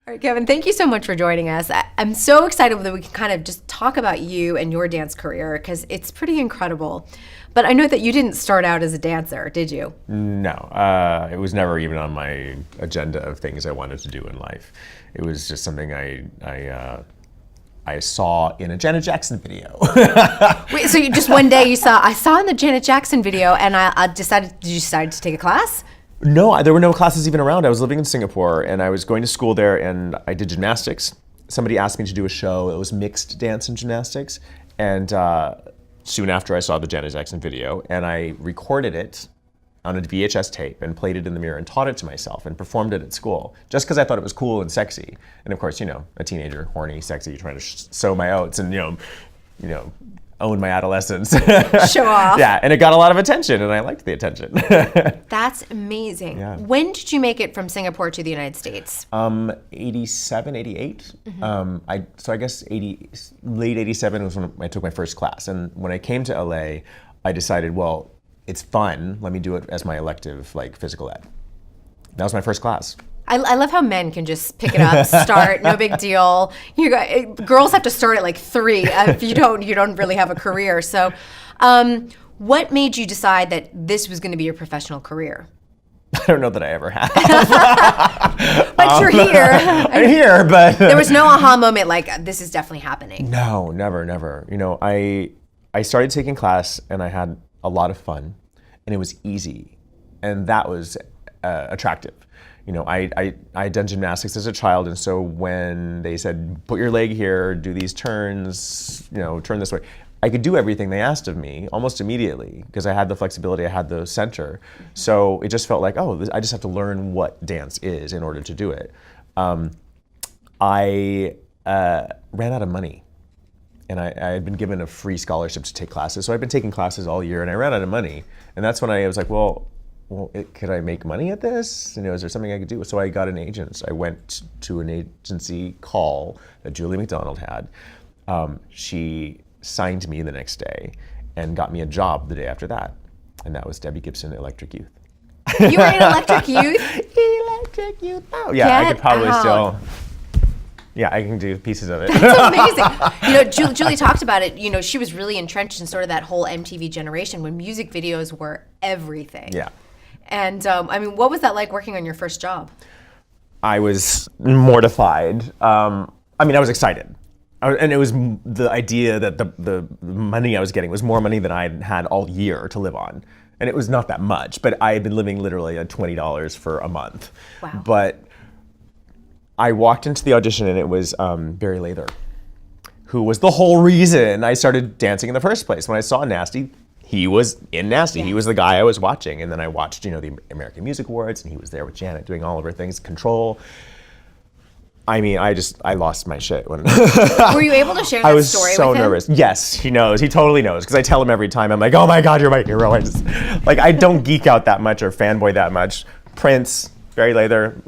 All right, Kevin, thank you so much for joining us. I'm so excited that we can kind of just talk about you and your dance career because it's pretty incredible. But I know that you didn't start out as a dancer, did you? No, it was never even on my agenda of things I wanted to do in life. It was just something I saw in a Janet Jackson video. Wait, so you just one day I saw in the Janet Jackson video and did you decide to take a class? No, there were no classes even around. I was living in Singapore and I was going to school there and I did gymnastics. Somebody asked me to do a show. It was mixed dance and gymnastics. And soon after I saw the Janet Jackson video and I recorded it on a VHS tape and played it in the mirror and taught it to myself and performed it at school just because I thought it was cool and sexy. And of course, a teenager, horny, sexy, trying to sow my oats and, own my adolescence. Show off. Yeah, and it got a lot of attention and I liked the attention. That's amazing. Yeah. When did you make it from Singapore to the United States? 87, 88. So I guess late 87 was when I took my first class. And when I came to LA, I decided, well, it's fun. Let me do it as my elective, like physical ed. That was my first class. I love how men can just pick it up, start, no big deal. Girls have to start at like 3 if you don't really have a career. So, what made you decide that this was going to be your professional career? I don't know that I ever have. But you're here. I'm here, but there was no aha moment like this is definitely happening. No, never. I started taking class and I had a lot of fun, and it was easy, and that was attractive. I'd done gymnastics as a child, and so when they said, put your leg here, do these turns, turn this way, I could do everything they asked of me almost immediately because I had the flexibility, I had the center. So it just felt like, I just have to learn what dance is in order to do it. I ran out of money, and I had been given a free scholarship to take classes, so I'd been taking classes all year, and I ran out of money. And that's when I was like, could I make money at this? Is there something I could do? So I got an agent. I went to an agency call that Julie McDonald had. She signed me the next day and got me a job the day after that. And that was Debbie Gibson, Electric Youth. You were in Electric Youth? Electric Youth. Oh, yeah, I could probably still... Yeah, I can do pieces of it. That's amazing. Julie talked about it. She was really entrenched in sort of that whole MTV generation when music videos were everything. Yeah. And what was that like working on your first job? I was mortified. I was excited. And it was the idea that the money I was getting was more money than I had all year to live on. And it was not that much, but I had been living literally at $20 for a month. Wow. But I walked into the audition and it was Barry Lather, who was the whole reason I started dancing in the first place. When I saw Nasty, he was in Nasty. Yeah. He was the guy I was watching. And then I watched, the American Music Awards, and he was there with Janet doing all of her things, Control. I lost my shit when. Were you able to share that story with him? I was so nervous. Yes, he knows. He totally knows. Because I tell him every time, I'm like, oh my God, you're my hero. I don't geek out that much or fanboy that much. Prince, Barry Lather.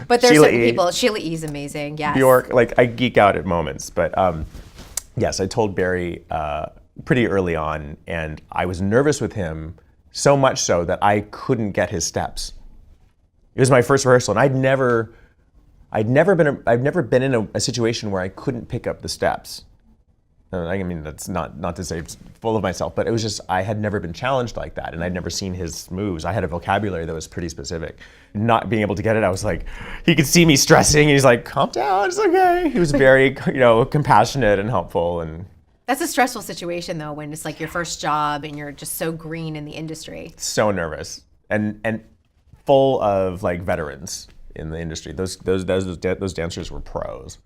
But there's certain people. Sheila E. is amazing. Yes. Bjork, I geek out at moments. But yes, I told Barry pretty early on, and I was nervous with him so much so that I couldn't get his steps. It was my first rehearsal, and I'd never been in a situation where I couldn't pick up the steps. That's not to say it's full of myself, but it was just, I had never been challenged like that, and I'd never seen his moves. I had a vocabulary that was pretty specific. Not being able to get it, I was like, he could see me stressing, and he's like, calm down, it's okay. He was very, compassionate and helpful. And that's a stressful situation, though, when it's like your first job and you're just so green in the industry. So nervous, and full of veterans in the industry. Those dancers were pros.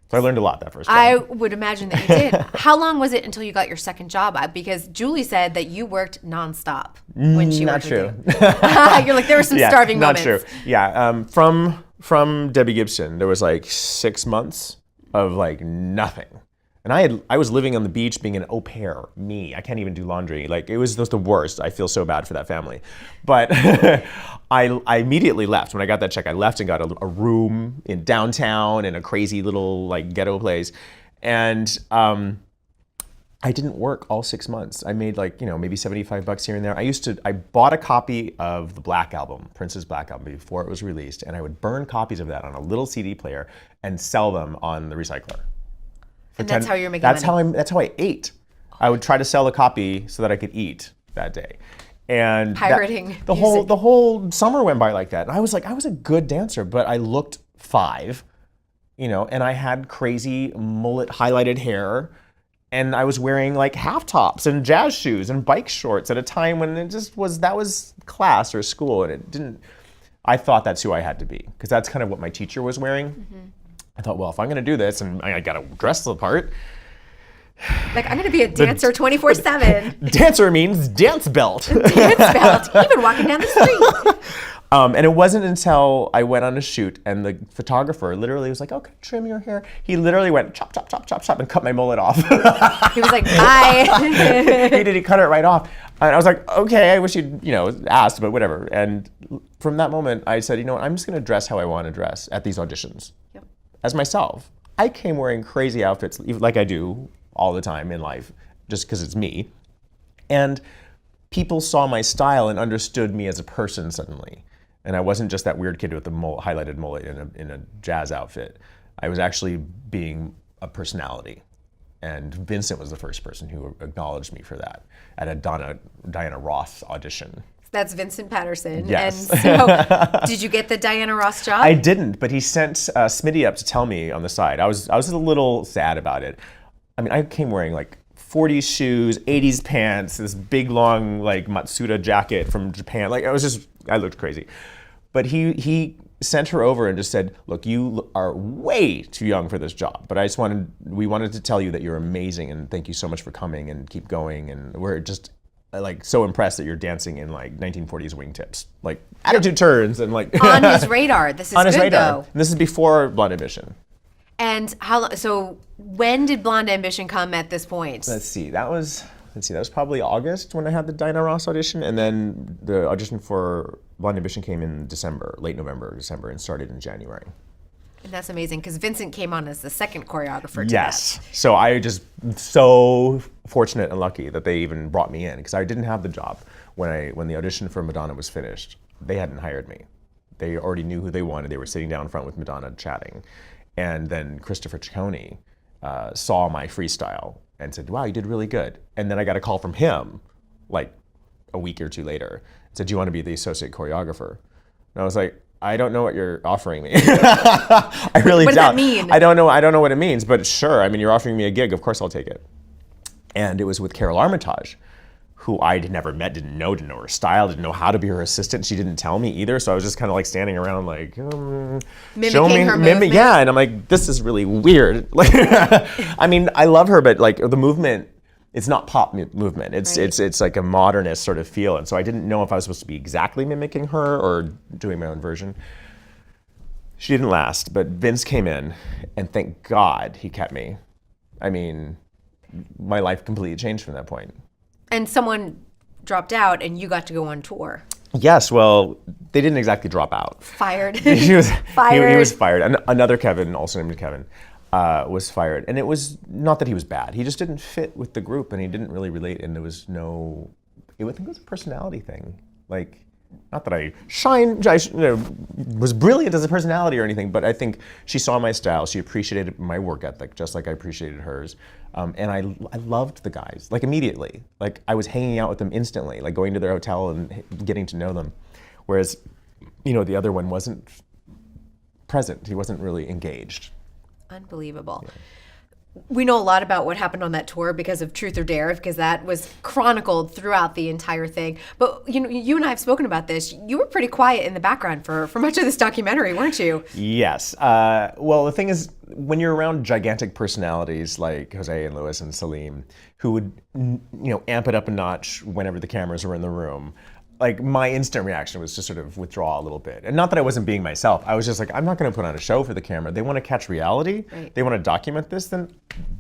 So I learned a lot that first job. I would imagine that you did. How long was it until you got your second job? Because Julie said that you worked nonstop when she worked with you. You're like, there were some starving moments. Not true. Yeah, from Debbie Gibson, there was 6 months of nothing. And I was living on the beach being an au pair, I can't even do laundry. It was just the worst. I feel so bad for that family. But I immediately left. When I got that check, I left and got a room in downtown in a crazy little ghetto place. And I didn't work all 6 months. I made like, maybe $75 here and there. I bought a copy of the Black Album, Prince's Black Album, before it was released, and I would burn copies of that on a little CD player and sell them on the recycler. And that's how you're making money? That's how I ate. I would try to sell a copy so that I could eat that day. And pirating the whole summer went by like that. And I was a good dancer, but I looked 5, and I had crazy mullet highlighted hair. And I was wearing like half tops and jazz shoes and bike shorts at a time when that was class or school, and I thought that's who I had to be, because that's kind of what my teacher was wearing. Mm-hmm. I thought, well, if I'm gonna do this and I gotta dress the part. Like, I'm gonna be a dancer 24/7. Dancer means dance belt. Dance belt, even walking down the street. And it wasn't until I went on a shoot and the photographer literally was like, "Okay, trim your hair." He literally went chop, chop, chop, chop, chop, and cut my mullet off. He was like, "Bye." He cut it right off. And I was like, "Okay, I wish you'd, asked, but whatever." And from that moment, I said, I'm just gonna dress how I want to dress at these auditions. Yep. As myself. I came wearing crazy outfits, like I do all the time in life, just because it's me. And people saw my style and understood me as a person suddenly. And I wasn't just that weird kid with the highlighted mullet in a jazz outfit. I was actually being a personality. And Vincent was the first person who acknowledged me for that at a Diana Ross audition. That's Vincent Patterson. Yes. And so, did you get the Diana Ross job? I didn't, but he sent Smitty up to tell me on the side. I was a little sad about it. I mean, I came wearing like 40s shoes, 80s pants, this big long like Matsuda jacket from Japan. Like I looked crazy. But he sent her over and just said, "Look, you are way too young for this job, but we wanted to tell you that you're amazing, and thank you so much for coming, and keep going, and we're just like so impressed that you're dancing in like 1940s wingtips, like attitude turns and like." On his radar. This is on his good radar. though. And this is before Blonde Ambition. And so when did Blonde Ambition come at this point? Let's see, that was probably August when I had the Diana Ross audition, and then the audition for Blonde Ambition came in late November, December, and started in January. And that's amazing, because Vincent came on as the second choreographer to Yes. that. So I just so fortunate and lucky that they even brought me in, because I didn't have the job when the audition for Madonna was finished. They hadn't hired me. They already knew who they wanted. They were sitting down front with Madonna chatting. And then Christopher Ciccone saw my freestyle and said, "Wow, you did really good." And then I got a call from him like a week or two later. Said, "Do you want to be the associate choreographer?" And I was like, "I don't know what you're offering me." I really What does doubt. that mean? I don't know what it means, but sure. I mean, you're offering me a gig. Of course I'll take it. And it was with Carol Armitage, who I'd never met, didn't know her style, didn't know how to be her assistant. She didn't tell me either. So I was just kind of like standing around like, mimicking her movement. Yeah, and I'm like, this is really weird. Like, I mean, I love her, but like the movement, it's not pop movement. It's like a modernist sort of feel. And so I didn't know if I was supposed to be exactly mimicking her or doing my own version. She didn't last, but Vince came in, and thank God he kept me. I mean, my life completely changed from that point. And someone dropped out, and you got to go on tour. Yes, well, they didn't exactly drop out. Fired. He was Fired. He was fired. Another Kevin, also named Kevin, was fired. And it was not that he was bad. He just didn't fit with the group, and he didn't really relate. And there was no. I think it was a personality thing. Like, not that I was brilliant as a personality or anything, but I think she saw my style. She appreciated my work ethic, just like I appreciated hers. And I loved the guys, like immediately. Like I was hanging out with them instantly, like going to their hotel and getting to know them. Whereas, the other one wasn't present. He wasn't really engaged. Unbelievable. Yeah. We know a lot about what happened on that tour because of Truth or Dare, because that was chronicled throughout the entire thing. But you and I have spoken about this. You were pretty quiet in the background for much of this documentary, weren't you? Yes. Well, the thing is, when you're around gigantic personalities like Jose and Luis and Salim, who would amp it up a notch whenever the cameras were in the room, like my instant reaction was to sort of withdraw a little bit. And not that I wasn't being myself. I was just like, I'm not going to put on a show for the camera. They want to catch reality. Right. They want to document this. Then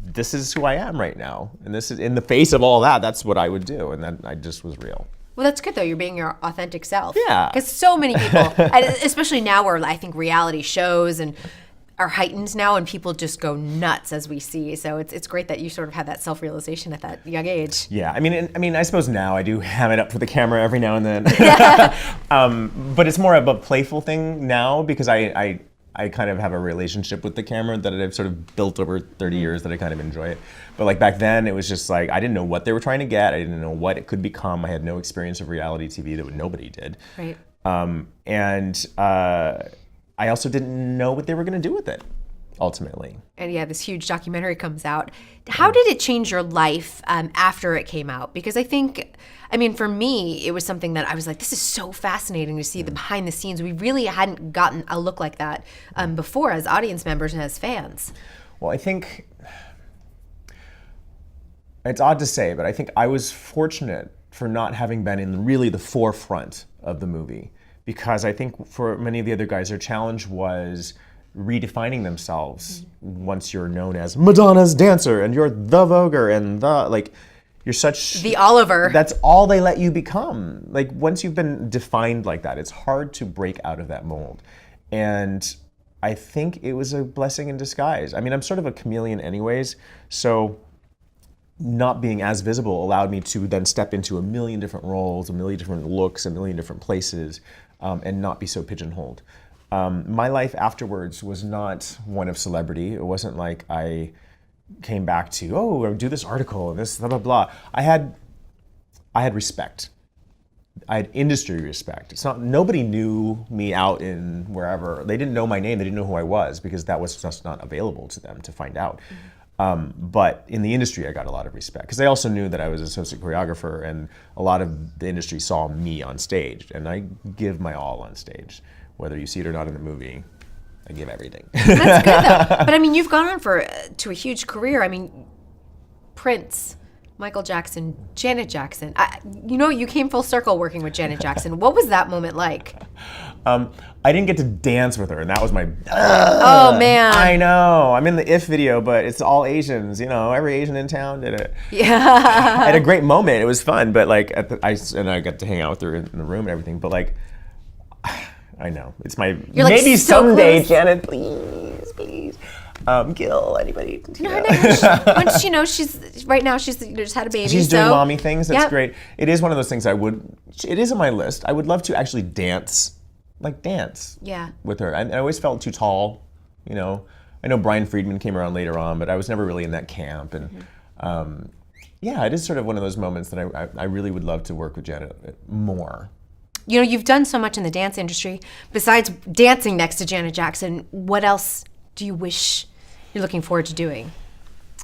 this is who I am right now. And this is in the face of all that. That's what I would do. And then I just was real. Well, that's good though. You're being your authentic self. Yeah. Because so many people, especially now where I think reality shows and are heightened now, and people just go nuts as we see. So it's great that you sort of had that self-realization at that young age. Yeah, I mean, I suppose now I do ham it up for the camera every now and then. But it's more of a playful thing now because I kind of have a relationship with the camera that I've sort of built over 30 years that I kind of enjoy it. But like back then, it was just like I didn't know what they were trying to get. I didn't know what it could become. I had no experience of reality TV that nobody did. Right. I also didn't know what they were going to do with it, ultimately. And yeah, this huge documentary comes out. How did it change your life after it came out? Because I think, I mean, for me, it was something that I was like, this is so fascinating to see the behind the scenes. We really hadn't gotten a look like that before as audience members and as fans. Well, I think, it's odd to say, but I think I was fortunate for not having been in really the forefront of the movie. Because I think for many of the other guys, their challenge was redefining themselves once you're known as Madonna's dancer and you're the Voguer and you're such... The Oliver. That's all they let you become. Like once you've been defined like that, it's hard to break out of that mold. And I think it was a blessing in disguise. I mean, I'm sort of a chameleon anyways, so not being as visible allowed me to then step into a million different roles, a million different looks, a million different places. And not be so pigeonholed. My life afterwards was not one of celebrity. It wasn't like I came back to, I'll do this article and this blah blah blah. I had respect. I had industry respect. It's not nobody knew me out in wherever. They didn't know my name. They didn't know who I was because that was just not available to them to find out. But in the industry, I got a lot of respect because they also knew that I was an associate choreographer, and a lot of the industry saw me on stage, and I give my all on stage, whether you see it or not in the movie. I give everything. That's good though. But I mean, you've gone on to a huge career. I mean, Prince, Michael Jackson, Janet Jackson. You came full circle working with Janet Jackson. What was that moment like? I didn't get to dance with her, and that was my... oh, man. I know. I'm in the If video, but it's all Asians. Every Asian in town did it. Yeah. I had a great moment. It was fun, but I got to hang out with her in the room and everything, but I know. It's my... You're maybe so someday, close. Janet, please. Gil, anybody. No, once she's right now, she's just had a baby. She's doing mommy things. That's Yep. great. It is one of those things it is on my list. I would love to actually dance Yeah. with her. I always felt too tall, I know Brian Friedman came around later on, but I was never really in that camp. And it is sort of one of those moments that I really would love to work with Janet more. You've done so much in the dance industry. Besides dancing next to Janet Jackson, what else do you wish you're looking forward to doing?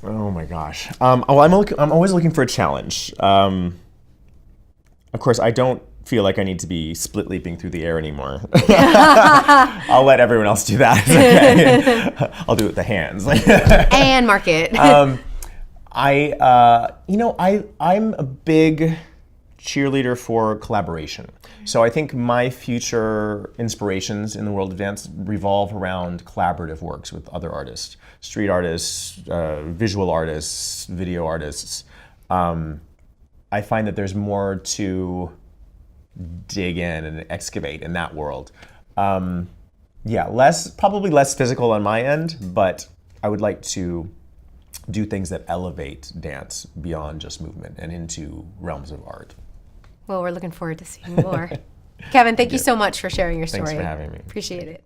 Oh my gosh. I'm always looking for a challenge. Of course, I don't feel like I need to be split leaping through the air anymore. I'll let everyone else do that. Okay. I'll do it with the hands. And mark it. I'm a big cheerleader for collaboration. So I think my future inspirations in the world of dance revolve around collaborative works with other artists, street artists, visual artists, video artists. I find that there's more to dig in and excavate in that world. Probably less physical on my end, but I would like to do things that elevate dance beyond just movement and into realms of art. Well, we're looking forward to seeing more. Kevin, thank you so much for sharing your story. Thanks for having me. Appreciate it.